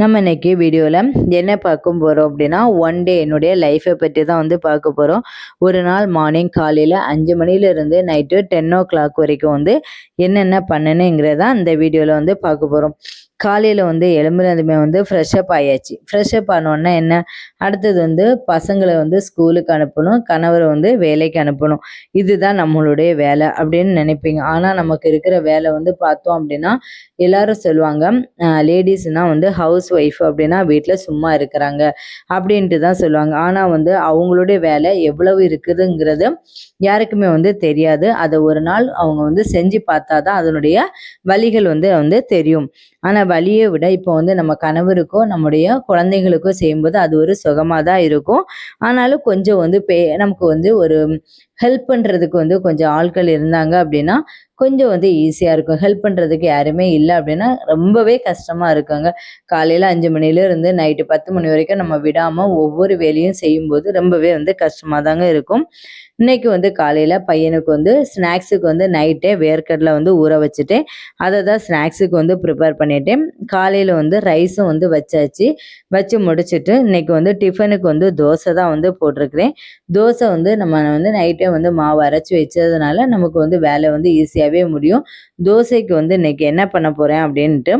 நம்ம இன்னைக்கு வீடியோவில் என்ன பார்க்க போகிறோம் அப்படின்னா, ஒன் டே என்னுடைய லைஃப்பை பற்றி தான் வந்து பார்க்க போகிறோம். ஒரு நாள் மார்னிங் காலையில் 5 மணிலேருந்து நைட்டு 10 o'clock வரைக்கும் வந்து என்னென்ன பண்ணணுங்கிறத இந்த வீடியோவில் வந்து பார்க்க போகிறோம். காலையில் வந்து எழும்புனதுமே வந்து ஃப்ரெஷ்அப் ஆயாச்சு. ஃப்ரெஷ்அப் ஆனோடனே என்ன, அடுத்தது வந்து பசங்களை வந்து ஸ்கூலுக்கு அனுப்பணும், கணவரை வந்து வேலைக்கு அனுப்பணும். இதுதான் நம்மளுடைய வேலை அப்படின்னு நினைப்பீங்க. ஆனால் நமக்கு இருக்கிற வேலை வந்து பார்த்தோம் அப்படின்னா, எல்லாரும் சொல்லுவாங்க லேடிஸ்னால் வந்து ஹவுஸ் ஒய்ஃப் அப்படின்னா வீட்டில் சும்மா இருக்கிறாங்க அப்படின்ட்டு தான் சொல்லுவாங்க. ஆனால் வந்து அவங்களுடைய வேலை எவ்வளவு இருக்குதுங்கிறது யாருக்குமே வந்து தெரியாது. அதை ஒரு நாள் அவங்க வந்து செஞ்சு பார்த்தா தான் அதனுடைய வலிகள் வந்து வந்து தெரியும். ஆனால் வலியை விட இப்போ வந்து நம்ம கணவருக்கோ நம்முடைய குழந்தைகளுக்கோ செய்யும்போது அது ஒரு சுகமாக தான் இருக்கும். ஆனாலும் கொஞ்சம் வந்து நமக்கு வந்து ஒரு ஹெல்ப் பண்ணுறதுக்கு வந்து கொஞ்சம் ஆட்கள் இருந்தாங்க அப்படின்னா கொஞ்சம் வந்து ஈஸியாக இருக்கும். ஹெல்ப் பண்ணுறதுக்கு யாருமே இல்லை அப்படின்னா ரொம்பவே கஷ்டமாக இருக்குங்க. காலையில் 5 மணிலேருந்து நைட்டு 10 மணி வரைக்கும் நம்ம விடாமல் ஒவ்வொரு வேலையும் செய்யும்போது ரொம்பவே வந்து கஷ்டமாக தாங்க இருக்கும். இன்னைக்கு வந்து காலையில் பையனுக்கு வந்து ஸ்நாக்ஸுக்கு வந்து நைட்டே வேர்க்கடலை வந்து ஊற வச்சுட்டேன். அதை தான் ஸ்நாக்ஸுக்கு வந்து ப்ரிப்பேர் பண்ணிட்டேன். காலையில் வந்து ரைஸும் வந்து வச்சாச்சு. வச்சு முடிச்சுட்டு இன்னைக்கு வந்து டிஃபனுக்கு வந்து தோசை தான் வந்து போட்டிருக்கிறேன். தோசை வந்து நம்ம வந்து நைட்டே வந்து மாவு அரைச்சி வச்சதுனால நமக்கு வந்து வேலை வந்து ஈஸியாகவே முடியும். தோசைக்கு வந்து இன்னைக்கு என்ன பண்ண போகிறேன் அப்படின்ட்டு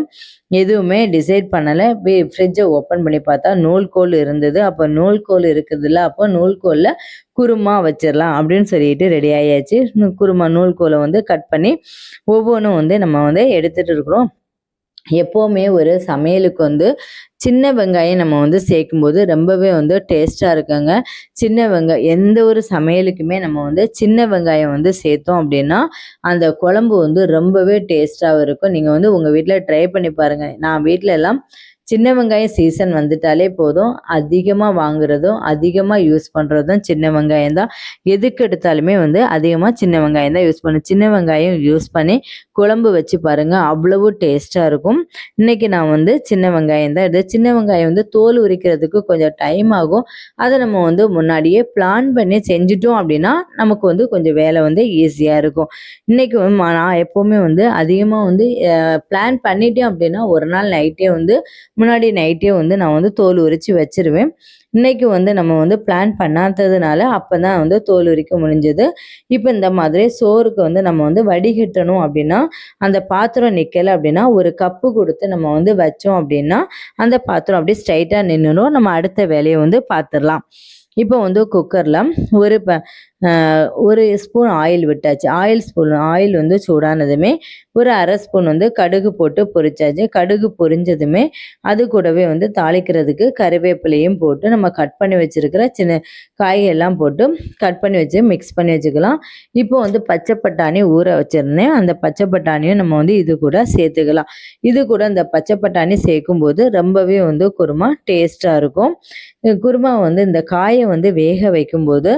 எதுவுமே டிசைட் பண்ணலை. ஃப்ரிட்ஜை ஓப்பன் பண்ணி பார்த்தா நூல்கோல் இருந்தது. அப்போ நூல்கோல் இருக்குதுல்ல, அப்போ நூல்கோலில் குருமா வச்சிடலாம் அப்படின்னு சொல்லிட்டு ரெடி ஆயாச்சு. குருமா நூல்கோலை வந்து கட் பண்ணி ஒவ்வொன்றும் வந்து நம்ம வந்து எடுத்துகிட்டு இருக்கிறோம். எப்போவுமே ஒரு சமையலுக்கு வந்து சின்ன வெங்காயம் நம்ம வந்து சேர்க்கும்போது ரொம்பவே வந்து டேஸ்ட்டாக இருக்குங்க. சின்ன வெங்காயம் எந்த ஒரு சமையலுக்குமே நம்ம வந்து சின்ன வெங்காயம் வந்து சேர்த்தோம் அப்படின்னா அந்த குழம்பு வந்து ரொம்பவே டேஸ்ட்டாகவும் இருக்கும். நீங்கள் வந்து உங்கள் வீட்டில் ட்ரை பண்ணி பாருங்கள். நான் வீட்டில் எல்லாம் சின்ன வெங்காயம் சீசன் வந்துட்டாலே போதும், அதிகமாக வாங்குறதும் அதிகமாக யூஸ் பண்ணுறதும் சின்ன வெங்காயம் தான். எதுக்கு எடுத்தாலுமே வந்து அதிகமாக சின்ன வெங்காயம் தான் யூஸ் பண்ணும். சின்ன வெங்காயம் யூஸ் பண்ணி குழம்பு வச்சு பாருங்கள், அவ்வளவு டேஸ்ட்டாக இருக்கும். இன்றைக்கி நான் வந்து சின்ன வெங்காயம் தான் சின்ன வெங்காயம் வந்து தோல் உரிக்கிறதுக்கு கொஞ்சம் டைம் ஆகும். அதை நம்ம வந்து முன்னாடியே பிளான் பண்ணி செஞ்சிட்டோம் அப்படின்னா நமக்கு வந்து கொஞ்சம் வேலை வந்து ஈஸியாக இருக்கும். இன்றைக்கி நான் எப்போவுமே வந்து அதிகமாக வந்து பிளான் பண்ணிட்டேன் அப்படின்னா ஒரு நாள் நைட்டே வந்து முன்னாடி நைட்டே வந்து நான் வந்து தோல் உரித்து வச்சிருவேன். இன்றைக்கி வந்து நம்ம வந்து பிளான் பண்ணாததுனால அப்போ தான் வந்து தோல் உரிக்க முடிஞ்சது. இப்போ இந்த மாதிரி சோறுக்கு வந்து நம்ம வந்து வடிகட்டணும் அப்படின்னா அந்த பாத்திரம் நிற்கலை அப்படின்னா ஒரு கப்பு கொடுத்து நம்ம வந்து வச்சோம் அப்படின்னா அந்த பாத்திரம் அப்படியே ஸ்ட்ரைட்டாக நின்றுடும். நம்ம அடுத்த வேலையை வந்து பார்த்துடலாம். இப்போ வந்து குக்கரில் ஒரு ஸ்பூன் ஆயில் விட்டாச்சு. ஆயில் வந்து சூடானதுமே ஒரு அரை ஸ்பூன் வந்து கடுகு போட்டு பொரிச்சாச்சு. கடுகு பொரிஞ்சதுமே அது கூடவே வந்து தாளிக்கிறதுக்கு கறிவேப்பிலையும் போட்டு நம்ம கட் பண்ணி வச்சுருக்கிற சின்ன காய்கெல்லாம் போட்டு கட் பண்ணி வச்சு மிக்ஸ் பண்ணி வச்சுக்கலாம். இப்போ வந்து பச்சை பட்டாணி ஊற வச்சுருந்தேன். அந்த பச்சை பட்டாணியும் நம்ம வந்து இது கூட சேர்த்துக்கலாம். இது கூட இந்த பச்சை பட்டாணி சேர்க்கும்போது ரொம்பவே வந்து குருமா டேஸ்ட்டாக இருக்கும். குருமா வந்து இந்த காயை வந்து வேக வைக்கும்போது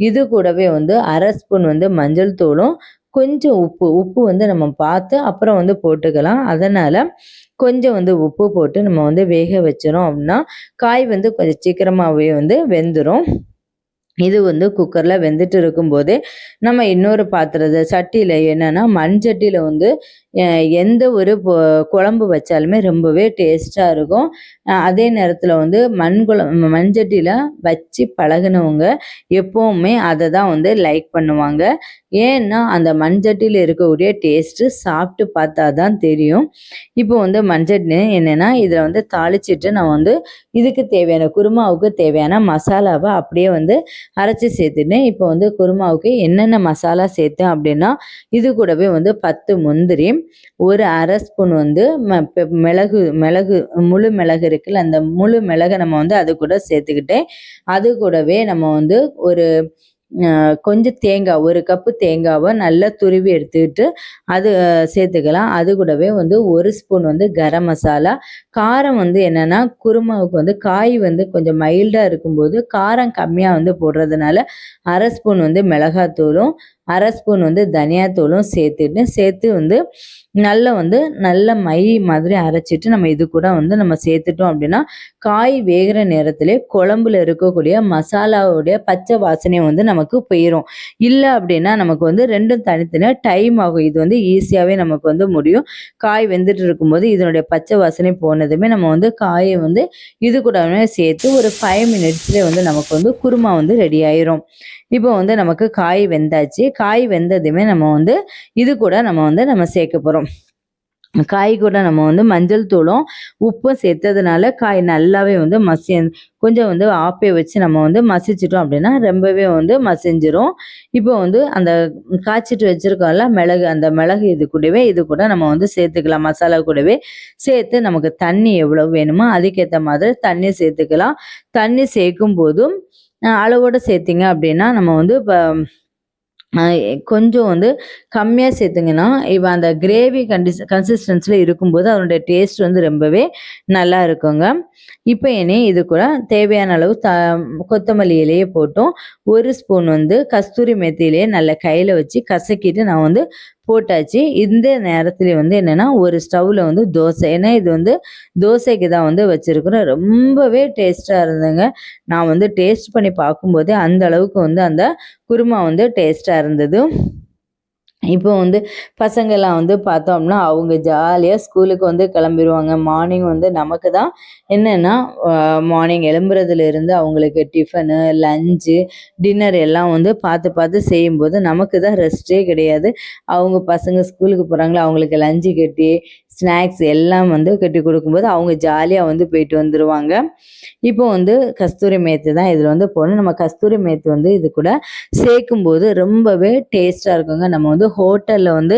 இது கூடவே வந்து அரை ஸ்பூன் வந்து மஞ்சள் தூளும் கொஞ்சம் உப்பு வந்து நம்ம பார்த்து அப்புறம் வந்து போட்டுக்கலாம். அதனால் கொஞ்சம் வந்து உப்பு போட்டு நம்ம வந்து வேக வச்சிடும் அப்படின்னா காய் வந்து கொஞ்சம் சீக்கிரமாகவே வந்து வெந்துடும். இது வந்து குக்கரில் வெந்துட்டு இருக்கும்போதே நம்ம இன்னொரு பாத்திரத்தை சட்டியில் என்னென்னா மண்சட்டியில் வந்து எந்த ஒரு குழம்பு வச்சாலுமே ரொம்பவே டேஸ்ட்டாக இருக்கும். அதே நேரத்தில் வந்து மண்சட்டியில் வச்சு பழகினவங்க எப்போவுமே அதை தான் வந்து லைக் பண்ணுவாங்க. ஏன்னா அந்த மண்சட்டியில் இருக்கக்கூடிய டேஸ்ட்டு சாப்பிட்டு பார்த்தா தான் தெரியும். இப்போ வந்து மண்சட்டி என்னென்னா இதில் வந்து தாளிச்சிட்டு நான் வந்து இதுக்கு தேவையான குருமாவுக்கு தேவையான மசாலாவை அப்படியே வந்து அரைச்சி சேர்த்துட்டேன். இப்போ வந்து குருமாவுக்கு என்னென்ன மசாலா சேர்த்தேன் அப்படின்னா இது கூடவே வந்து 10 முந்திரி, ஒரு அரை ஸ்பூன் வந்து மிளகு முழு மிளகு இருக்குல்ல, அந்த முழு மிளகை நம்ம வந்து அது கூட சேர்த்துக்கிட்டேன். அது கூடவே நம்ம வந்து ஒரு கொஞ்சம் தேங்காய், ஒரு கப்பு தேங்காவை நல்லா துருவி எடுத்துக்கிட்டு அது சேர்த்துக்கலாம். அது கூடவே வந்து ஒரு ஸ்பூன் வந்து கரம் மசாலா. காரம் வந்து என்னென்னா குருமாவுக்கு வந்து காய் வந்து கொஞ்சம் மைல்டாக இருக்கும்போது காரம் கம்மியாக வந்து போடுறதுனால அரை ஸ்பூன் வந்து மிளகாத்தூளும் 1/2 ஸ்பூன் வந்து தனியாத்தூளும் சேர்த்து வந்து நல்ல மை மாதிரி அரைச்சிட்டு நம்ம இது கூட வந்து நம்ம சேர்த்துட்டோம் அப்படின்னா காய் வேகிற நேரத்திலே குழம்புல இருக்கக்கூடிய மசாலாவுடைய பச்சை வாசனை வந்து நமக்கு போயிடும். இல்லை அப்படின்னா நமக்கு வந்து ரெண்டும் தனித்தனியாக டைம் ஆகும். இது வந்து ஈஸியாகவே நமக்கு வந்து முடியும். காய் வெந்துட்டு இருக்கும்போது இதனுடைய பச்சை வாசனை போனதுமே நம்ம வந்து காயை வந்து இது கூடவே சேர்த்து ஒரு 5 மினிட்ஸ்லேயே வந்து நமக்கு வந்து குருமா வந்து ரெடி ஆயிரும். இப்போ வந்து நமக்கு காய் வெந்தாச்சு. காய் வெந்ததுமே நம்ம வந்து இது கூட நம்ம சேர்க்க போகிறோம். காய் கூட நம்ம வந்து மஞ்சள் தூளும் உப்பும் சேர்த்ததுனால காய் நல்லாவே வந்து கொஞ்சம் வந்து ஆப்பை வச்சு நம்ம வந்து மசிச்சிட்டோம் அப்படின்னா ரொம்பவே வந்து மசிஞ்சிரும். இப்போ வந்து அந்த காய்ச்சிட்டு வச்சிருக்கோம்ல மிளகு, அந்த மிளகு இது கூட நம்ம வந்து சேர்த்துக்கலாம். மசாலா கூடவே சேர்த்து நமக்கு தண்ணி எவ்வளவு வேணுமோ அதுக்கேற்ற மாதிரி தண்ணி சேர்த்துக்கலாம். தண்ணி சேர்க்கும் போதும் அளவோடு சேர்த்திங்க அப்படின்னா நம்ம வந்து இப்போ கொஞ்சம் வந்து கம்மியாக சேர்த்துங்கன்னா இப்போ அந்த கிரேவி கன்சிஸ்டன்சியில் இருக்கும்போது அதனுடைய டேஸ்ட் வந்து ரொம்பவே நல்லா இருக்குங்க. இப்போ இது கூட தேவையான அளவு கொத்தமல்லி இலையை போட்டோம். 1 ஸ்பூன் வந்து கஸ்தூரி மெத்தியிலேயே நல்ல கையில் வச்சு கசக்கிட்டு நான் வந்து போட்டாச்சு. இந்த நேரத்துல வந்து என்னன்னா ஒரு ஸ்டவ்ல வந்து தோசை, ஏன்னா இது வந்து தோசைக்கு தான் வந்து வச்சிருக்கிறோம். ரொம்பவே டேஸ்டா இருந்ததுங்க. நான் வந்து டேஸ்ட் பண்ணி பார்க்கும்போதே அந்த அளவுக்கு வந்து அந்த குருமா வந்து டேஸ்டா இருந்தது. இப்போ வந்து பசங்கள்லாம் வந்து பார்த்தோம்னா அவங்க ஜாலியாக ஸ்கூலுக்கு வந்து கிளம்பிடுவாங்க. மார்னிங் வந்து நமக்கு தான் என்னென்னா மார்னிங் எழும்புறதுலேருந்து அவங்களுக்கு டிஃபனு, லஞ்சு, டின்னர் எல்லாம் வந்து பார்த்து செய்யும்போது நமக்கு தான் ரெஸ்ட்டே கிடையாது. அவங்க பசங்க ஸ்கூலுக்கு போகிறாங்களா, அவங்களுக்கு லஞ்சு கட்டி ஸ்நாக்ஸ் எல்லாம் வந்து கட்டி கொடுக்கும்போது அவங்க ஜாலியாக வந்து போயிட்டு வந்துடுவாங்க. இப்போ வந்து கஸ்தூரி மேத்தி தான் இதில் வந்து போடணும். நம்ம கஸ்தூரி மேத்தி வந்து இது கூட சேர்க்கும்போது ரொம்பவே டேஸ்ட்டாக இருக்குங்க. நம்ம வந்து ஹோட்டலில் வந்து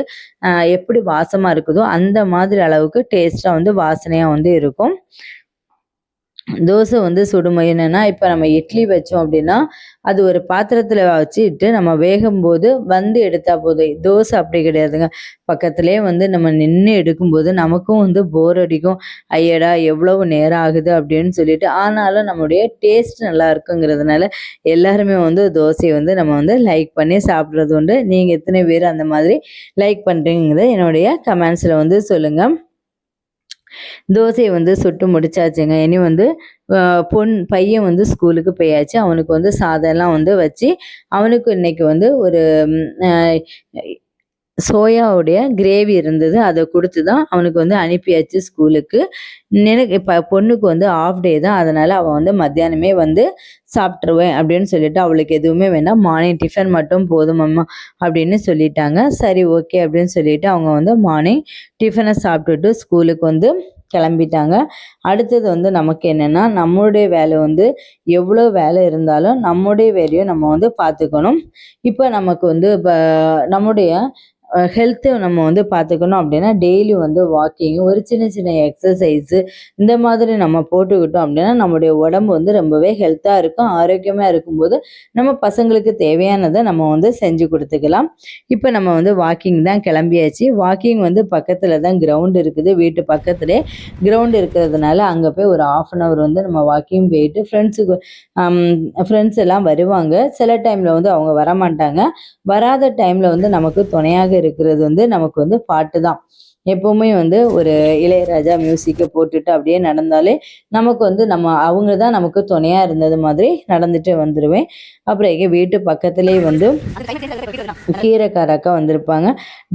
எப்படி வாசமாக இருக்குதோ அந்த மாதிரி அளவுக்கு டேஸ்ட்டாக வந்து வாசனையாக வந்து இருக்கும். தோசை வந்து சுடும்போது என்னென்னா இப்போ நம்ம இட்லி வச்சோம் அப்படின்னா அது ஒரு பாத்திரத்தில் வச்சுட்டு நம்ம வேகும்போது வந்து எடுத்தால் போதும். தோசை அப்படி கிடையாதுங்க. பக்கத்துலேயே வந்து நம்ம நின்று எடுக்கும்போது நமக்கும் வந்து போர் அடிக்கும். ஐயடா எவ்வளவு நேரம் ஆகுது அப்படின்னு சொல்லிட்டு, ஆனாலும் நம்முடைய டேஸ்ட் நல்லா இருக்குங்கிறதுனால எல்லாருமே வந்து தோசையை வந்து நம்ம வந்து லைக் பண்ணி சாப்பிட்றது உண்டு. நீங்கள் எத்தனை பேர் அந்த மாதிரி லைக் பண்ணுறீங்கிறத என்னுடைய கமெண்ட்ஸில் வந்து சொல்லுங்கள். தோசையை வந்து சுட்டு முடிச்சாச்சுங்க. இனி வந்து பையன் வந்து ஸ்கூலுக்கு போயாச்சு. அவனுக்கு வந்து சாதம்லாம் வந்து வச்சு அவனுக்கு இன்னைக்கு வந்து ஒரு சோயாவுடைய கிரேவி இருந்தது. அதை கொடுத்து தான் அவனுக்கு வந்து அனுப்பியாச்சு ஸ்கூலுக்கு. எனக்கு இப்போ பொண்ணுக்கு வந்து ஆஃப் டே தான், அதனால் அவள் வந்து மத்தியானமே வந்து சாப்பிட்ருவேன் அப்படின்னு சொல்லிட்டு அவளுக்கு எதுவுமே வேண்டாம், மார்னிங் டிஃபன் மட்டும் போதும் அம்மா அப்படின்னு சொல்லிட்டாங்க. சரி ஓகே அப்படின்னு சொல்லிட்டு அவங்க வந்து மார்னிங் டிஃபனை சாப்பிட்டுட்டு ஸ்கூலுக்கு வந்து கிளம்பிட்டாங்க. அடுத்தது வந்து நமக்கு என்னென்னா நம்மளுடைய வேலை வந்து எவ்வளோ வேலை இருந்தாலும் நம்முடைய வேலையை நம்ம வந்து பார்த்துக்கணும். இப்போ நமக்கு வந்து இப்போ நம்முடைய ஹெல்த்தை நம்ம வந்து பார்த்துக்கணும் அப்படின்னா டெய்லி வந்து வாக்கிங், ஒரு சின்ன எக்ஸசைஸு இந்த மாதிரி நம்ம போட்டுக்கிட்டோம் அப்படின்னா நம்முடைய உடம்பு வந்து ரொம்பவே ஹெல்த்தாக இருக்கும். ஆரோக்கியமாக இருக்கும்போது நம்ம பசங்களுக்கு தேவையானதை நம்ம வந்து செஞ்சு கொடுத்துக்கலாம். இப்போ நம்ம வந்து வாக்கிங் தான் கிளம்பியாச்சு. வாக்கிங் வந்து பக்கத்தில் தான் கிரவுண்ட் இருக்குது. வீட்டு பக்கத்துலேயே கிரவுண்ட் இருக்கிறதுனால அங்கே போய் ஒரு 1/2 அன் ஹவர் வந்து நம்ம வாக்கிங் போயிட்டு ஃப்ரெண்ட்ஸ் எல்லாம் வருவாங்க. சில டைமில் வந்து அவங்க வரமாட்டாங்க. வராத டைமில் வந்து நமக்கு துணையாக இருக்கிறது வந்து நமக்கு வந்து பாட்டு தான். எப்பவுமே வந்து ஒரு இளையராஜா மியூசிக்கை போட்டுட்டு அப்படியே நடந்தாலே நமக்கு வந்து அவங்க தான் நமக்கு துணையா இருந்தது மாதிரி நடந்துட்டு வந்துடுவேன். அப்புறம் எங்கள் வீட்டு பக்கத்துலேயே வந்து கீரைக்காரக்கா வந்திருப்பாங்க.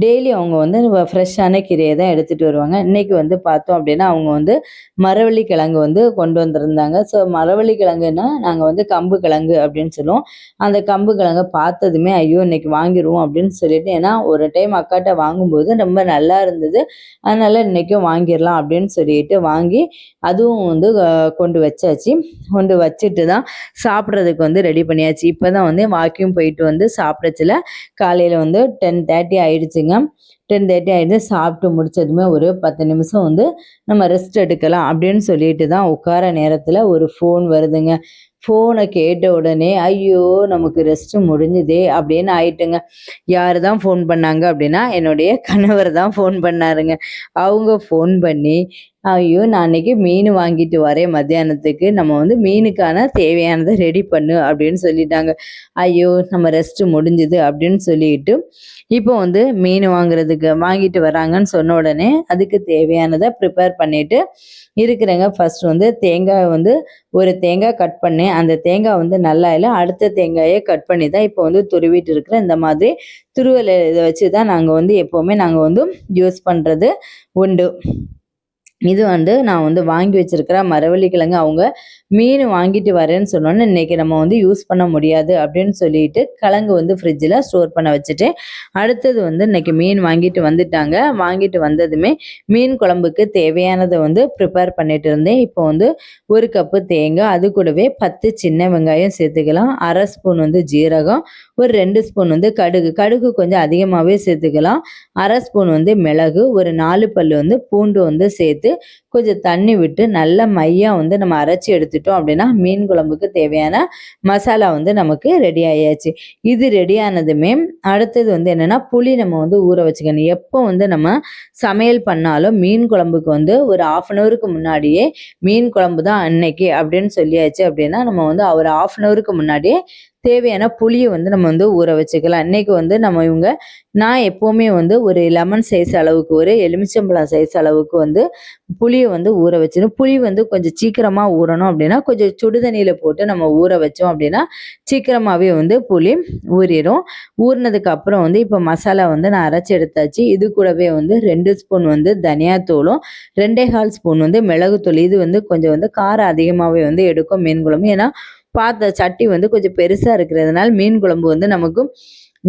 டெய்லி அவங்க வந்து ஃப்ரெஷ்ஷான கீரையை தான் எடுத்துகிட்டு வருவாங்க. இன்றைக்கி வந்து பார்த்தோம் அப்படின்னா அவங்க வந்து மரவள்ளி கிழங்கு வந்து கொண்டு வந்திருந்தாங்க. ஸோ மரவள்ளி கிழங்குன்னா நாங்கள் வந்து கம்பு கிழங்கு அப்படின்னு சொல்லுவோம். அந்த கம்பு கிழங்கை பார்த்ததுமே ஐயோ இன்னைக்கு வாங்கிடுவோம் அப்படின்னு சொல்லிட்டு, ஏன்னா ஒரு டைம் அக்காட்ட வாங்கும்போது ரொம்ப நல்லா இருந்தது, அதனால் இன்றைக்கும் வாங்கிடலாம் அப்படின்னு சொல்லிட்டு வாங்கி அதுவும் வந்து கொண்டு வச்சாச்சு. கொண்டு வச்சுட்டு தான் சாப்பிட்றதுக்கு வந்து ரெடி பண்ணியாச்சு. இப்போ தான் வந்து வாக்கிங் போயிட்டு வந்து சாப்பிடச்சில காலையில் வந்து 10:30 ஆயிடுச்சுங்க. 10:30 ஆயிடுச்சு. சாப்பிட்டு முடிச்சதுமே ஒரு 10 நிமிஷம் வந்து நம்ம ரெஸ்ட் எடுக்கலாம் அப்படின்னு சொல்லிட்டு தான் உட்கார நேரத்தில் ஒரு ஃபோன் வருதுங்க. ஃபோனை கேட்ட உடனே ஐயோ நமக்கு ரெஸ்ட் முடிஞ்சுதே அப்படின்னு ஆயிட்டுங்க. யார் தான் ஃபோன் பண்ணாங்க அப்படின்னா என்னுடைய கணவர் தான் ஃபோன் பண்ணாருங்க. அவங்க ஃபோன் பண்ணி ஐயோ நான் அன்னைக்கு மீன் வாங்கிட்டு வரேன் மத்தியானத்துக்கு, நம்ம வந்து மீனுக்கான தேவையானதை ரெடி பண்ணு அப்படின்னு சொல்லிட்டாங்க. ஐயோ நம்ம ரெஸ்ட் முடிஞ்சுது அப்படின்னு சொல்லிட்டு இப்போ வந்து மீன் வாங்கிட்டு வராங்கன்னு சொன்ன உடனே அதுக்கு தேவையானதை ப்ரிப்பேர் பண்ணிட்டு இருக்கிறேங்க. ஃபர்ஸ்ட் வந்து தேங்காய் வந்து ஒரு தேங்காய் கட் பண்ணேன். அந்த தேங்காய் வந்து நல்லா இல்லை, அடுத்த தேங்காயை கட் பண்ணி தான் இப்போ வந்து துருவிட்டு இருக்கிறேன். இந்த மாதிரி துருவல் இதை வச்சு தான் நாங்கள் வந்து எப்போவுமே நாங்கள் வந்து யூஸ் பண்ணுறது உண்டு. இது வந்து நான் வந்து வாங்கி வச்சிருக்கிற மரவள்ளி கிழங்கு. அவங்க மீன் வாங்கிட்டு வரேன்னு சொன்னோன்னே இன்னைக்கு நம்ம வந்து யூஸ் பண்ண முடியாது அப்படின்னு சொல்லிட்டு கிழங்கு வந்து ஃப்ரிட்ஜில் ஸ்டோர் பண்ண வச்சுட்டேன். அடுத்தது வந்து இன்னைக்கு மீன் வாங்கிட்டு வந்துட்டாங்க. வாங்கிட்டு வந்ததுமே மீன் குழம்புக்கு தேவையானதை வந்து ப்ரிப்பேர் பண்ணிட்டு இருந்தேன். இப்போ வந்து 1 கப்பு தேங்காய், அது கூடவே 10 சின்ன வெங்காயம் சேர்த்துக்கலாம், 1/2 ஸ்பூன் வந்து ஜீரகம், ஒரு 2 ஸ்பூன் வந்து கடுகு கொஞ்சம் அதிகமாகவே சேர்த்துக்கலாம், 1/2 ஸ்பூன் வந்து மிளகு, ஒரு 4 பல் வந்து பூண்டு வந்து சேர்த்து கொஞ்சம் தண்ணி விட்டு நல்லா மையா வந்து நம்ம அரைச்சி எடுத்துட்டோம் அப்படின்னா மீன் குழம்புக்கு தேவையான மசாலா வந்து நமக்கு ரெடி ஆயாச்சு. இது ரெடி ஆனதுமே அடுத்தது வந்து என்னன்னா புளி நம்ம வந்து ஊற வச்சுக்கணும். எப்போ வந்து நம்ம சமையல் பண்ணாலும் மீன் குழம்புக்கு வந்து ஒரு 1/2 அன் ஹவருக்கு முன்னாடியே மீன் குழம்பு தான் அன்னைக்கு அப்படின்னு சொல்லியாச்சு அப்படின்னா நம்ம வந்து ஒரு 1/2 அன் ஹவருக்கு முன்னாடியே தேவையான புளியை வந்து நம்ம வந்து ஊற வச்சுக்கலாம். இன்னைக்கு வந்து நான் எப்போவுமே வந்து ஒரு லெமன் சைஸ் அளவுக்கு, ஒரு எலுமிச்சம்பழம் சைஸ் அளவுக்கு வந்து புளியை வந்து ஊற வச்சிடும். புளி வந்து கொஞ்சம் சீக்கிரமாக ஊறணும் அப்படின்னா கொஞ்சம் சுடுதண்ணியில் போட்டு நம்ம ஊற வச்சோம் அப்படின்னா சீக்கிரமாகவே வந்து புளி ஊறிடும். ஊறினதுக்கு அப்புறம் வந்து இப்போ மசாலா வந்து நான் அரைச்சி எடுத்தாச்சு. இது கூடவே வந்து 2 ஸ்பூன் வந்து தனியாத்தூளும் 2.25 ஸ்பூன் வந்து மிளகுத்தூள். இது வந்து கொஞ்சம் வந்து காரம் அதிகமாகவே வந்து எடுக்கும் மீன் குழம்பு. ஏன்னா சட்டி வந்து கொஞ்சம் பெருசாக இருக்கிறதுனால மீன் குழம்பு வந்து நமக்கு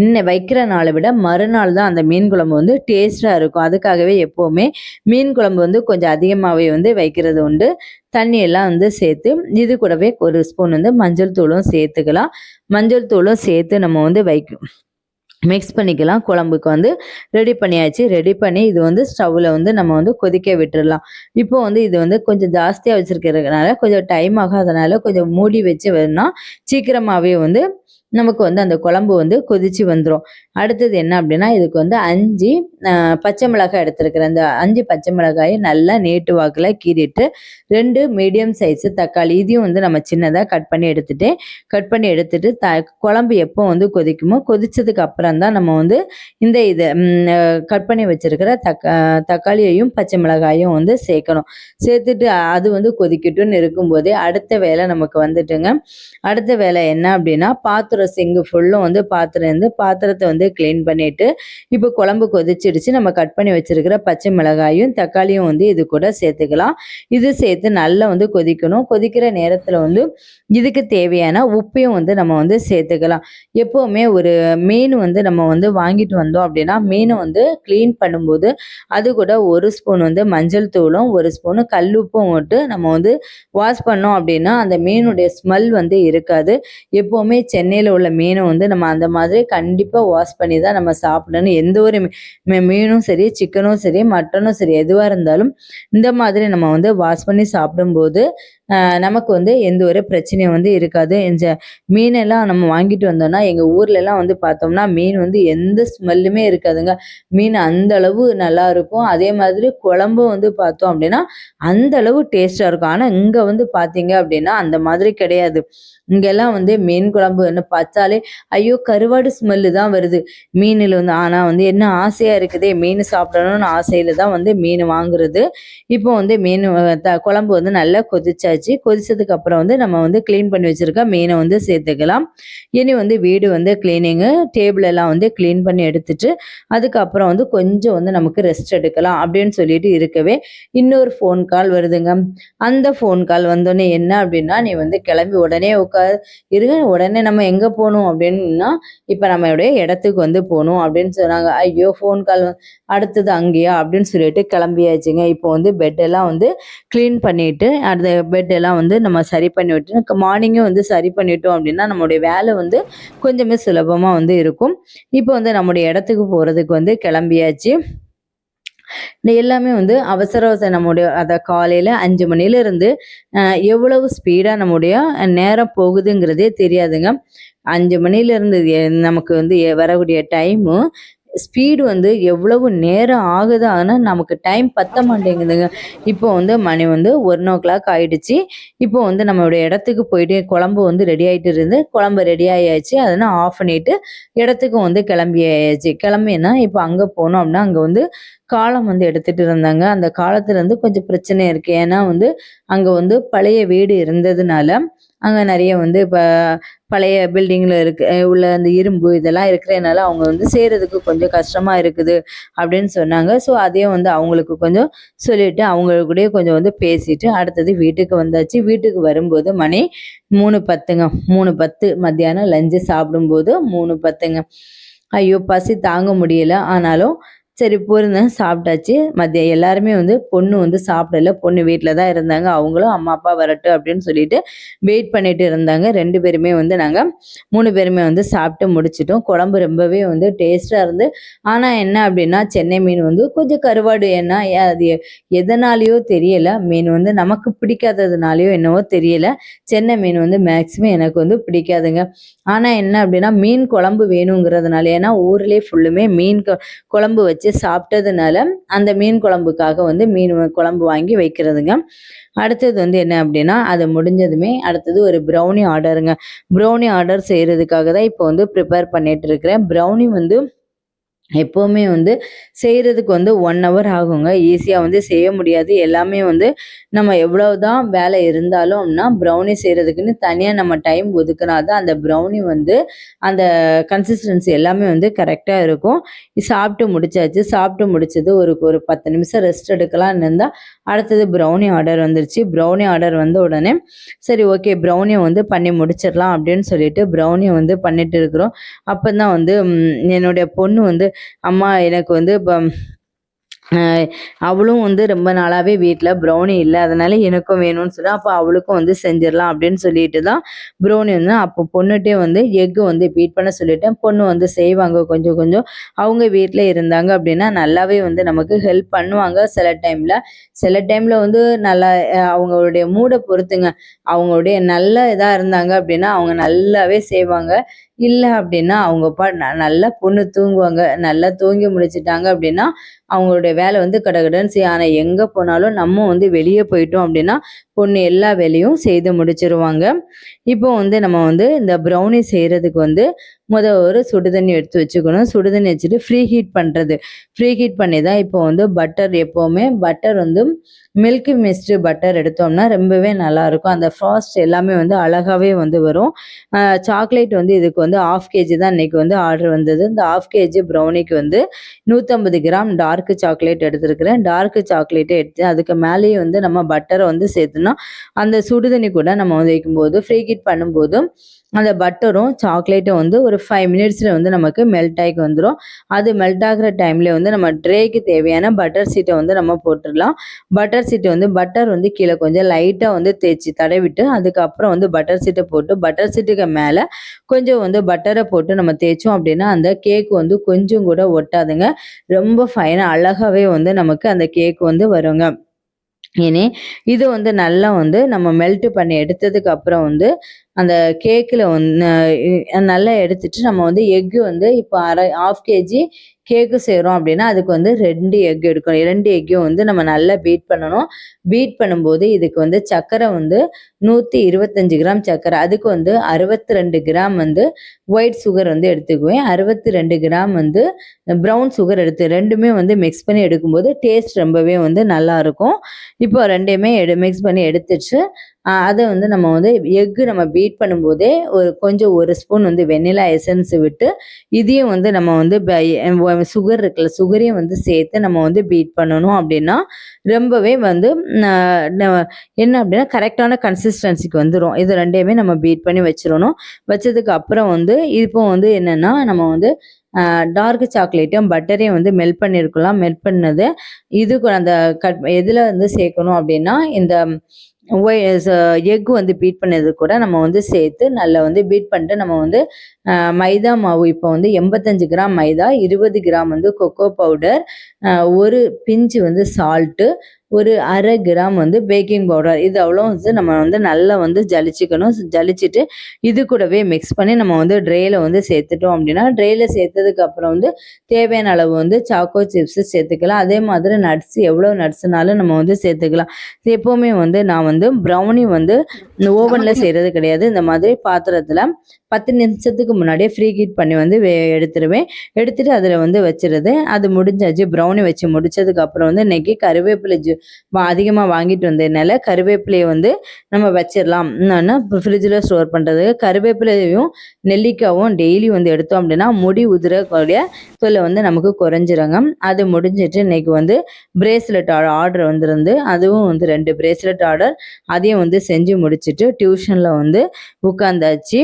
இன்னும் வைக்கிற நாளை விட மறுநாள் தான் அந்த மீன் குழம்பு வந்து டேஸ்ட்டாக இருக்கும். அதுக்காகவே எப்போவுமே மீன் குழம்பு வந்து கொஞ்சம் அதிகமாகவே வந்து வைக்கிறது உண்டு. தண்ணியெல்லாம் வந்து சேர்த்து இது கூடவே 1 ஸ்பூன் வந்து மஞ்சள் தூளும் சேர்த்துக்கலாம். மஞ்சள் தூளும் சேர்த்து நம்ம வந்து மிக்ஸ் பண்ணிக்கலாம். குழம்புக்கு வந்து ரெடி பண்ணியாச்சு. ரெடி பண்ணி இது வந்து ஸ்டவ்வில் வந்து நம்ம வந்து கொதிக்க விட்டுடலாம். இப்போ வந்து இது வந்து கொஞ்சம் ஜாஸ்தியாக வச்சுருக்கிறதுனால கொஞ்சம் டைம் ஆகும். அதனால் கொஞ்சம் மூடி வச்சு வேணும்னா சீக்கிரமாகவே வந்து நமக்கு வந்து அந்த குழம்பு வந்து கொதிச்சு வந்துடும். அடுத்தது என்ன அப்படின்னா இதுக்கு வந்து 5 பச்சை மிளகாய் எடுத்துருக்கிறேன். அந்த 5 பச்சை மிளகாயை நல்லா நீட்டு வாக்கில் கீறிட்டு 2 மீடியம் சைஸு தக்காளி, இதையும் வந்து நம்ம சின்னதாக கட் பண்ணி எடுத்துட்டு குழம்பு எப்போ வந்து கொதிக்குமோ கொதிச்சதுக்கு அப்புறம் தான் நம்ம வந்து இதை கட் பண்ணி வச்சிருக்கிற தக்காளியையும் பச்சை மிளகாயும் வந்து சேர்க்கணும். சேர்த்துட்டு அது வந்து கொதிக்கட்டும்னு இருக்கும்போதே அடுத்த வேலை நமக்கு வந்துட்டுங்க. அடுத்த வேலை என்ன அப்படின்னா சிங்கு ஃபுல்லும் வந்து பாத்திரத்தை வந்து கிளீன் பண்ணிட்டு இப்போ குழம்பு கொதிச்சிடுச்சு. நம்ம கட் பண்ணி வச்சிருக்கிற பச்சை மிளகாயும் தக்காளியும் வந்து இது கூட சேர்த்துக்கலாம். இது சேர்த்து நல்லா வந்து கொதிக்கணும். கொதிக்கிற நேரத்தில் வந்து இதுக்கு தேவையான உப்பையும் வந்து நம்ம வந்து சேர்த்துக்கலாம். எப்போவுமே ஒரு மீன் வந்து நம்ம வந்து வாங்கிட்டு வந்தோம் அப்படின்னா மீனை வந்து க்ளீன் பண்ணும்போது அது கூட 1 ஸ்பூன் வந்து மஞ்சள் தூளும் 1 ஸ்பூனு கல்லுப்பும் போட்டு நம்ம வந்து வாஷ் பண்ணோம் அப்படின்னா அந்த மீனுடைய ஸ்மெல் வந்து இருக்காது. எப்போவுமே சென்னையில் உள்ள மீனை வந்து நம்ம அந்த மாதிரி கண்டிப்பாக வாஷ் பண்ணி தான் நம்ம சாப்பிடணும். எந்த ஒரு மீனும் சரி, சிக்கனும் சரி, மட்டனும் சரி, எதுவாக இருந்தாலும் இந்த மாதிரி நம்ம வந்து வாஷ் பண்ணி சாப்பிடும்போது நமக்கு வந்து எந்த ஒரு பிரச்சனையும் வந்து இருக்காது. மீனெல்லாம் நம்ம வாங்கிட்டு வந்தோம்னா எங்கள் ஊர்லெலாம் வந்து பார்த்தோம்னா மீன் வந்து எந்த ஸ்மெல்லுமே இருக்காதுங்க. மீன் அந்த அளவு நல்லா இருக்கும். அதே மாதிரி குழம்பும் வந்து பார்த்தோம் அப்படின்னா அந்த அளவு டேஸ்ட்டாக இருக்கும். ஆனால் இங்கே வந்து பார்த்தீங்க அப்படின்னா அந்த மாதிரி கிடையாது. இங்கெல்லாம் வந்து மீன் குழம்பு என்ன பார்த்தாலே ஐயோ கருவாடு ஸ்மெல்லு தான் வருது மீனில் வந்து. ஆனால் வந்து என்ன ஆசையாக இருக்குதே மீன் சாப்பிடணும்னு ஆசையில் தான் வந்து மீன் வாங்குறது. இப்போ வந்து குழம்பு வந்து நல்லா கொதிச்சாச்சு. கொதிச்சதுக்கு அப்புறம் வந்து நம்ம வந்து க்ளீன் பண்ணி வச்சிருக்க மீனை வந்து சேர்த்துக்கலாம். இனி வந்து வீடு வந்து கிளீனிங்கு, டேபிள் எல்லாம் வந்து க்ளீன் பண்ணி எடுத்துட்டு அதுக்கப்புறம் வந்து கொஞ்சம் வந்து நமக்கு ரெஸ்ட் எடுக்கலாம் அப்படின்னு சொல்லிட்டு இருக்கவே இன்னொரு ஃபோன் கால் வருதுங்க. அந்த ஃபோன் கால் வந்தோடனே என்ன அப்படின்னா நீ வந்து கிளம்பி உடனே இருங்க, உடனே நம்ம எங்கே போகணும் அப்படின்னா இப்போ நம்மளுடைய இடத்துக்கு வந்து போகணும் அப்படின்னு சொன்னாங்க. ஐயோ ஃபோன் கால் அடுத்தது அங்கேயா அப்படின்னு சொல்லிட்டு கிளம்பியாச்சுங்க. இப்போ வந்து பெட்டெல்லாம் வந்து க்ளீன் பண்ணிட்டு அந்த பெட்டெல்லாம் வந்து நம்ம சரி பண்ணி விட்டு மார்னிங்கே வந்து சரி பண்ணிட்டோம் அப்படின்னா நம்மளுடைய வேலை வந்து கொஞ்சமே சுலபமாக வந்து இருக்கும். இப்போ வந்து நம்முடைய இடத்துக்கு போகிறதுக்கு வந்து கிளம்பியாச்சு. இந்த எல்லாமே வந்து அவசர அவசர நம்முடைய அத காலையில 5 மணிலேருந்து எவ்வளவு ஸ்பீடா நம்முடைய நேரம் போகுதுங்கிறதே தெரியாதுங்க. 5 மணிலேருந்து நமக்கு வந்து வரக்கூடிய டைமு ஸ்பீடு வந்து எவ்வளவு நேரம் ஆகுது. ஆனா நமக்கு டைம் பத்த மாட்டேங்குதுங்க. இப்போ வந்து மணி வந்து 1:00 ஆயிடுச்சு. இப்போ வந்து நம்மளுடைய இடத்துக்கு போயிட்டு குழம்பு வந்து ரெடி ஆயிட்டு இருந்து, குழம்பு ரெடி ஆயாச்சு. அதெல்லாம் ஆஃப் பண்ணிட்டு இடத்துக்கும் வந்து கிளம்பியாச்சு. கிளம்பினா இப்போ அங்க போனோம் அப்படின்னா, அங்க வந்து காலம் வந்து எடுத்துட்டு இருந்தாங்க. அந்த காலத்துல இருந்து கொஞ்சம் பிரச்சனை இருக்கு. ஏன்னா வந்து அங்க வந்து பழைய வீடு இருந்ததுனால, அங்க நெறைய வந்து இப்ப பழைய பில்டிங்ல உள்ள அந்த இரும்பு இதெல்லாம் இருக்கிறதுனால அவங்க வந்து செய்றதுக்கு கொஞ்சம் கஷ்டமா இருக்குது அப்படின்னு சொன்னாங்க. ஸோ அதையும் வந்து அவங்களுக்கு கொஞ்சம் சொல்லிட்டு, அவங்க கூடயே கொஞ்சம் வந்து பேசிட்டு, அடுத்தது வீட்டுக்கு வந்தாச்சு. வீட்டுக்கு வரும்போது மணி 3:10ங்க. 3:10 மத்தியானம் லஞ்சு சாப்பிடும்போது 3:10ங்க. ஐயோ! பசி தாங்க முடியல. ஆனாலும் சரி பொறுங்க சாப்பிட்டாச்சு. மதியம் எல்லாருமே வந்து பொண்ணு வந்து சாப்பிடல. பொண்ணு வீட்ல தான் இருந்தாங்க. அவங்களும் அம்மா, அப்பா வரட்டும் அப்படின்னு சொல்லிட்டு வெயிட் பண்ணிட்டு இருந்தாங்க. 2 பேருமே வந்து நாங்க 3 பேருமே வந்து சாப்பிட்டு முடிச்சுட்டோம். குழம்பு ரொம்பவே வந்து டேஸ்ட்டா இருந்து, ஆனா என்ன அப்படின்னா, சென்னை மீன் வந்து கொஞ்சம் கருவாடு ஏன்னா அது எதனாலயோ தெரியல. மீன் வந்து நமக்கு பிடிக்காததுனாலயோ என்னவோ தெரியல. சென்னை மீன் வந்து மேக்ஸிமம் எனக்கு வந்து பிடிக்காதுங்க. ஆனா என்ன அப்படின்னா, மீன் குழம்பு வேணுங்கிறதுனால ஏன்னா ஊர்லயே ஃபுல்லுமே மீன் குழம்பு வச்சு சாப்பிட்டதுனால, அந்த மீன் குழம்புக்காக வந்து மீன் குழம்பு வாங்கி வைக்கிறதுங்க. அடுத்தது வந்து என்ன அப்படின்னா, அது முடிஞ்சதுமே அடுத்தது ஒரு ப்ரௌனி ஆர்டருங்க. ப்ரௌனி ஆர்டர் செய்றதுக்காக தான் இப்போ வந்து ப்ரிப்பேர் பண்ணிட்டு இருக்கிறேன். ப்ரௌனி வந்து எப்பவுமே வந்து செய்றதுக்கு வந்து 1 ஹவர் ஆகுங்க. ஈஸியா வந்து செய்ய முடியாது. எல்லாமே வந்து நம்ம எவ்வளவுதான் வேலை இருந்தாலும் ப்ரௌனி செய்றதுக்குன்னு தனியா நம்ம டைம் ஒதுக்குனா தான் அந்த ப்ரௌனி வந்து அந்த கன்சிஸ்டன்சி எல்லாமே வந்து கரெக்ட்டா இருக்கும். சாப்பிட்டு முடிச்சாச்சு. சாப்பிட்டு முடிச்சது ஒரு ஒரு 10 நிமிஷம் ரெஸ்ட் எடுக்கலாம்னு இருந்தா, அடுத்தது ப்ரௌனி ஆர்டர் வந்துருச்சு. ப்ரௌனி ஆர்டர் வந்த உடனே, சரி ஓகே ப்ரௌனிய வந்து பண்ணி முடிச்சிடலாம் அப்படின்னு சொல்லிட்டு ப்ரௌனிய வந்து பண்ணிட்டு இருக்கிறோம். அப்பதான் வந்து என்னுடைய பொண்ணு வந்து அம்மா எனக்கு வந்து இப்ப அ அவளும் வந்து ரொம்ப நாளாவே வீட்ல ப்ரௌனி இல்ல. அதனால எனக்கும் வேணும்னு சொன்னா, அப்ப அவளுக்கும் வந்து செஞ்சிரலாம் அப்படின்னு சொல்லிட்டு தான் ப்ரௌனி வந்து அப்போ பொண்ணுட்டயே வந்து எக் வந்து பீட் பண்ண சொல்லிட்டேன். பொண்ணு வந்து செய்வாங்க கொஞ்சம் கொஞ்சம். அவங்க வீட்ல இருந்தாங்க அப்படின்னா, நல்லாவே வந்து நமக்கு ஹெல்ப் பண்ணுவாங்க சில டைம்ல. சில டைம்ல வந்து நல்லா அவங்களுடைய மூட பொறுத்துங்க. அவங்களுடைய நல்ல இதா இருந்தாங்க அப்படின்னா, அவங்க நல்லாவே செய்வாங்க. இல்ல அப்படின்னா, அவங்க நல்லா பொண்ணு தூங்குவாங்க. நல்லா தூங்கி முழிச்சுட்டாங்க அப்படின்னா, அவங்களுடைய வேலை வந்து கடகடன்னு செய்யும். ஆனா எங்க போனாலும் நம்ம வந்து வெளிய போயிட்டோம் அப்படின்னா, பொண்ணு எல்லா வேலையும் செய்து முடிச்சுருவாங்க. இப்போ வந்து நம்ம வந்து இந்த ப்ரௌனி செய்றதுக்கு வந்து ஒரு சுடு தண்ணி எடுத்து வச்சுக்கணும். சுடு தண்ணி வச்சுட்டு ஃப்ரீ ஹீட் பண்றது. ஃப்ரீ ஹீட் பண்ணி தான் இப்போ வந்து பட்டர் எப்பவுமே பட்டர் வந்து மில்கி மிஸ்ட் பட்டர் எடுத்தோம்னா ரொம்பவே நல்லாயிருக்கும். அந்த ஃப்ராஸ்ட் எல்லாமே வந்து அழகாவே வந்து வரும். சாக்லேட் வந்து இதுக்கு வந்து 1/2 கேஜி தான் இன்னைக்கு வந்து ஆர்டர் வந்தது. இந்த 1/2 கேஜி ப்ரௌனிக்கு வந்து 150 கிராம் டார்க் சாக்லேட் எடுத்திருக்கிறேன். டார்க் சாக்லேட்டே எடுத்து அதுக்கு மேலேயே வந்து நம்ம பட்டர வந்து சேர்த்தோம்னா, அந்த சுடு தண்ணி கூட நம்ம வந்து வைக்கும்போது ஃப்ரீ ஹீட் பண்ணும்போது அந்த பட்டரும் சாக்லேட்டும் வந்து ஒரு 5 மினிட்ஸ்ல வந்து நமக்கு மெல்ட் ஆகி வந்துரும். அது மெல்ட் ஆகுற டைம்ல வந்து நம்ம ட்ரேக்கு தேவையான பட்டர் சீட்ட வந்து நம்ம போட்டுறலாம். பட்டர் சீட்டு வந்து பட்டர் வந்து கீழே கொஞ்சம் லைட்டா வந்து தேய்ச்சி தடவிட்டு, அதுக்கப்புறம் வந்து பட்டர் சீட்ட போட்டு, பட்டர் சீட்டுக்கு மேல கொஞ்சம் வந்து பட்டர போட்டு நம்ம தேய்ச்சோம் அப்படின்னா, அந்த கேக் வந்து கொஞ்சம் கூட ஒட்டாதுங்க. ரொம்ப ஃபைனா அழகாவே வந்து நமக்கு அந்த கேக் வந்து வருங்க. இனி இது வந்து நல்லா வந்து நம்ம மெல்ட் பண்ணி எடுத்ததுக்கு அப்புறம் வந்து அந்த கேக்கில் வந்து நல்லா எடுத்துட்டு நம்ம வந்து எக்கு வந்து இப்போ 1/2 கேஜி கேக்கு செய்கிறோம் அப்படின்னா அதுக்கு வந்து 2 எக் எடுக்கணும். 2 எக்கையும் வந்து நம்ம நல்லா பீட் பண்ணணும். பீட் பண்ணும்போது இதுக்கு வந்து சர்க்கரை வந்து 125 கிராம் சர்க்கரை, அதுக்கு வந்து 62 கிராம் வந்து ஒயிட் சுகர் வந்து எடுத்துக்குவேன். 62 கிராம் வந்து ப்ரவுன் சுகர் எடுத்து 2மே வந்து மிக்ஸ் பண்ணி எடுக்கும்போது டேஸ்ட் ரொம்பவே வந்து நல்லாயிருக்கும். இப்போ 2யுமே மிக்ஸ் பண்ணி எடுத்துட்டு, அத வந்து நம்ம வந்து எக்கு நம்ம பீட் பண்ணும்போதே கொஞ்சம் 1 ஸ்பூன் வந்து வெண்ணிலா எசன்ஸ் விட்டு, இதையும் வந்து நம்ம வந்து சுகர் இருக்குல்ல, சுகரையும் வந்து சேர்த்து நம்ம வந்து பீட் பண்ணணும் அப்படின்னா, ரொம்பவே வந்து ந ந என்ன அப்படின்னா கரெக்டான கன்சிஸ்டன்சிக்கு வந்துரும். இது 2யுமே நம்ம பீட் பண்ணி வச்சிரணும். வச்சதுக்கு அப்புறம் வந்து இப்போ வந்து என்னன்னா, நம்ம வந்து டார்க் சாக்லேட்டையும் பட்டரையும் வந்து மெல்ட் பண்ணியிருக்கலாம். மெல்ட் பண்ணது இதுக்கு அந்த எதில வந்து சேர்க்கணும் அப்படின்னா, இந்த எக் வந்து பீட் பண்ணது கூட நம்ம வந்து சேர்த்து நல்லா வந்து பீட் பண்ணிட்டு நம்ம வந்து மைதா மாவு இப்போ வந்து 85 கிராம் மைதா, 20 கிராம் வந்து கொக்கோ பவுடர், ஒரு பிஞ்சு வந்து சால்ட்டு, ஒரு 1/2 கிராம் வந்து பேக்கிங் பவுடர், இது அவ்வளோ வந்து நம்ம வந்து நல்லா வந்து ஜலிச்சுக்கணும். ஜலிச்சுட்டு இது கூடவே மிக்ஸ் பண்ணி நம்ம வந்து ட்ரேயில் வந்து சேர்த்துட்டோம் அப்படின்னா, ட்ரேயில் சேர்த்ததுக்கப்புறம் வந்து தேவையான அளவு வந்து சாக்கோ சிப்ஸு சேர்த்துக்கலாம். அதே மாதிரி நட்ஸ் எவ்வளோ நட்ஸ்னாலும் நம்ம வந்து சேர்த்துக்கலாம். எப்போவுமே வந்து நான் வந்து ப்ரௌனி வந்து ஓவனில் செய்கிறது கிடையாது. இந்த மாதிரி பாத்திரத்தில் 10 நிமிஷத்துக்கு முன்னாடியே ஃப்ரீ ஹீட் பண்ணி வந்து எடுத்துருவேன். எடுத்துட்டு அதில் வந்து வச்சிருது. அது முடிஞ்சாச்சு. ப்ரௌனி வச்சு முடிச்சதுக்கப்புறம் வந்து இன்றைக்கி கருவேப்பிலை அதிகமாக வாங்கிட்டு வந்ததுனால கருவேப்பிலையை வந்து நம்ம வச்சிடலாம். இன்னொன்று ஃப்ரிட்ஜில் ஸ்டோர் பண்ணுறதுக்கு கருவேப்பிலையும் நெல்லிக்காவும் டெய்லி வந்து எடுத்தோம் அப்படின்னா முடி உதிரக்கூடிய தொல்லை வந்து நமக்கு குறைஞ்சிருங்க. அது முடிஞ்சிட்டு இன்றைக்கி வந்து பிரேஸ்லெட் ஆர்டர் வந்துருந்து. அதுவும் வந்து 2 பிரேஸ்லெட் ஆர்டர், அதையும் வந்து செஞ்சு முடிச்சுட்டு டியூஷனில் வந்து உட்காந்தாச்சு.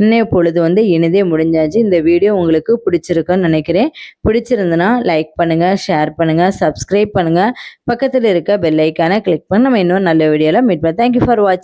இன்னைய பொழுது வந்து இனிதே முடிஞ்சாச்சு. இந்த வீடியோ உங்களுக்கு பிடிச்சிருக்குன்னு நினைக்கிறேன். பிடிச்சிருந்துன்னா லைக் பண்ணுங்கள், ஷேர் பண்ணுங்கள், சப்ஸ்கிரைப் பண்ணுங்கள். பக்கத்தில் இருக்க பெல் ஐக்கானை கிளிக் பண்ணி நம்ம இன்னும் நல்ல வீடியோவில் மீட் பண்ணலாம். தேங்க்யூ ஃபார் வாட்சிங்.